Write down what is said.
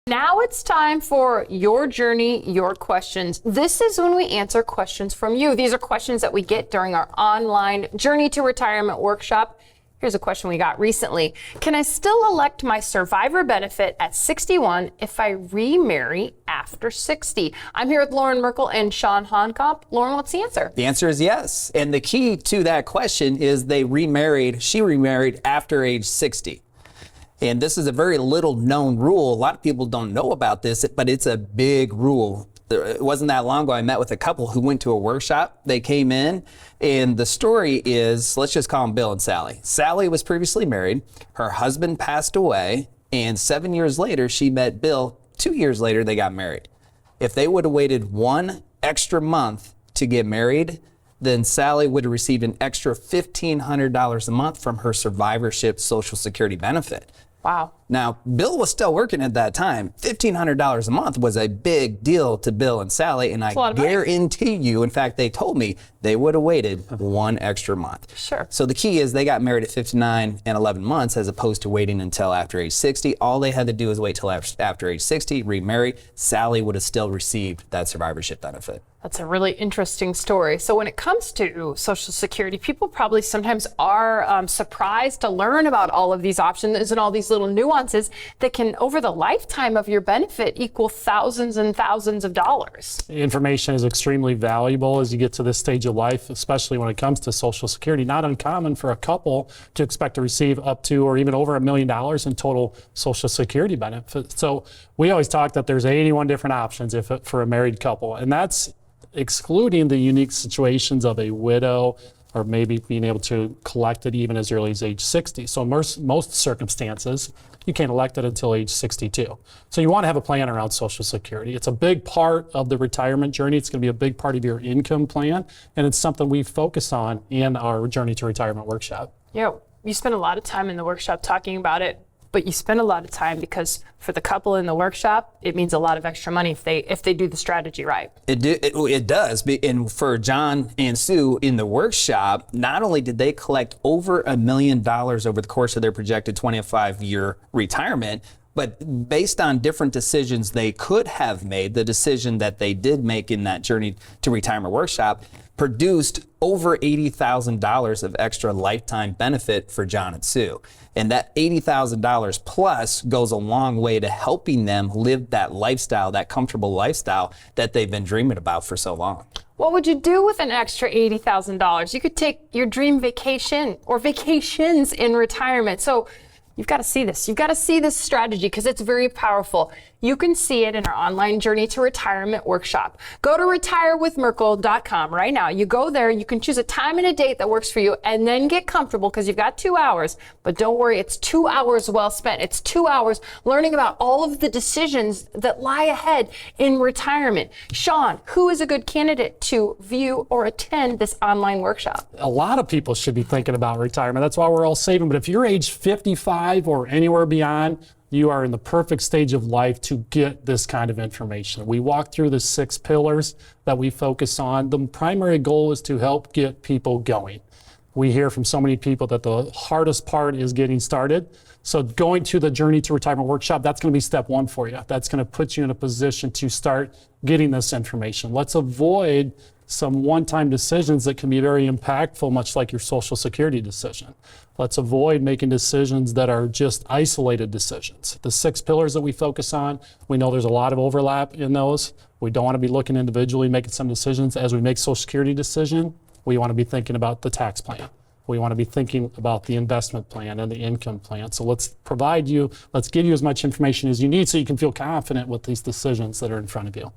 Now it's time for your journey, your questions. This is when we answer questions from you. These are questions that we get during our online Journey to Retirement workshop. Here's a question we got recently. Can I still elect my survivor benefit at 61 if I remarry after 60? I'm here with Loren, Merkle, and Chawn Honkomp. Loren, what's the answer? The answer is yes. And the key to that question is she remarried after age 60. And this is a very little known rule. A lot of people don't know about this, but it's a big rule. It wasn't that long ago I met with a couple who went to a workshop. They came in, and the story is, let's just call them Bill and Sally. Sally was previously married. Her husband passed away, and 7 years later, she met Bill. 2 years later, they got married. If they would have waited one extra month to get married, then Sally would have received an extra $1,500 a month from her survivorship Social Security benefit. Wow. Now, Bill was still working at that time. $1,500 a month was a big deal to Bill and Sally, and I guarantee you, in fact, they told me they would have waited one extra month. Sure. So the key is they got married at 59 and 11 months as opposed to waiting until after age 60. All they had to do is wait till after age 60, remarry. Sally would have still received that survivorship benefit. That's a really interesting story. So when it comes to Social Security, people probably sometimes are surprised to learn about all of these options and all these little nuances that can, over the lifetime of your benefit, equal thousands and thousands of dollars. Information is extremely valuable as you get to this stage of life, especially when it comes to Social Security. Not uncommon for a couple to expect to receive up to or even over $1 million in total Social Security benefits. So we always talk that there's 81 different options for a married couple, and that's excluding the unique situations of a widow or maybe being able to collect it even as early as age 60. So most circumstances, you can't elect it until age 62. So you want to have a plan around Social Security. It's a big part of the retirement journey. It's going to be a big part of your income plan, and it's something we focus on in our Journey to Retirement workshop. Yeah, you spend a lot of time in the workshop talking about it, but you spend a lot of time because for the couple in the workshop, it means a lot of extra money if they do the strategy right. It does. And for John and Sue in the workshop, not only did they collect over $1 million over the course of their projected 25-year retirement, but based on different decisions they could have made, the decision that they did make in that Journey to Retirement workshop produced over $80,000 of extra lifetime benefit for John and Sue. And that $80,000 plus goes a long way to helping them live that lifestyle, that comfortable lifestyle that they've been dreaming about for so long. What would you do with an extra $80,000? You could take your dream vacation or vacations in retirement. So you've got to see this. You've got to see this strategy because it's very powerful. You can see it in our online Journey to Retirement workshop. Go to retirewithmerkle.com right now. You go there, you can choose a time and a date that works for you, and then get comfortable because you've got 2 hours. But don't worry, it's 2 hours well spent. It's 2 hours learning about all of the decisions that lie ahead in retirement. Chawn, who is a good candidate to view or attend this online workshop? A lot of people should be thinking about retirement. That's why we're all saving. But if you're age 55 or anywhere beyond, you are in the perfect stage of life to get this kind of information. We walk through the 6 pillars that we focus on. The primary goal is to help get people going. We hear from so many people that the hardest part is getting started. So going to the Journey to Retirement workshop, that's going to be step 1 for you. That's going to put you in a position to start getting this information. Let's avoid some one-time decisions that can be very impactful, much like your Social Security decision. Let's avoid making decisions that are just isolated decisions. The 6 pillars that we focus on, we know there's a lot of overlap in those. We don't want to be looking individually, making some decisions. As we make Social Security decision, we want to be thinking about the tax plan. We want to be thinking about the investment plan and the income plan. So let's give you as much information as you need so you can feel confident with these decisions that are in front of you.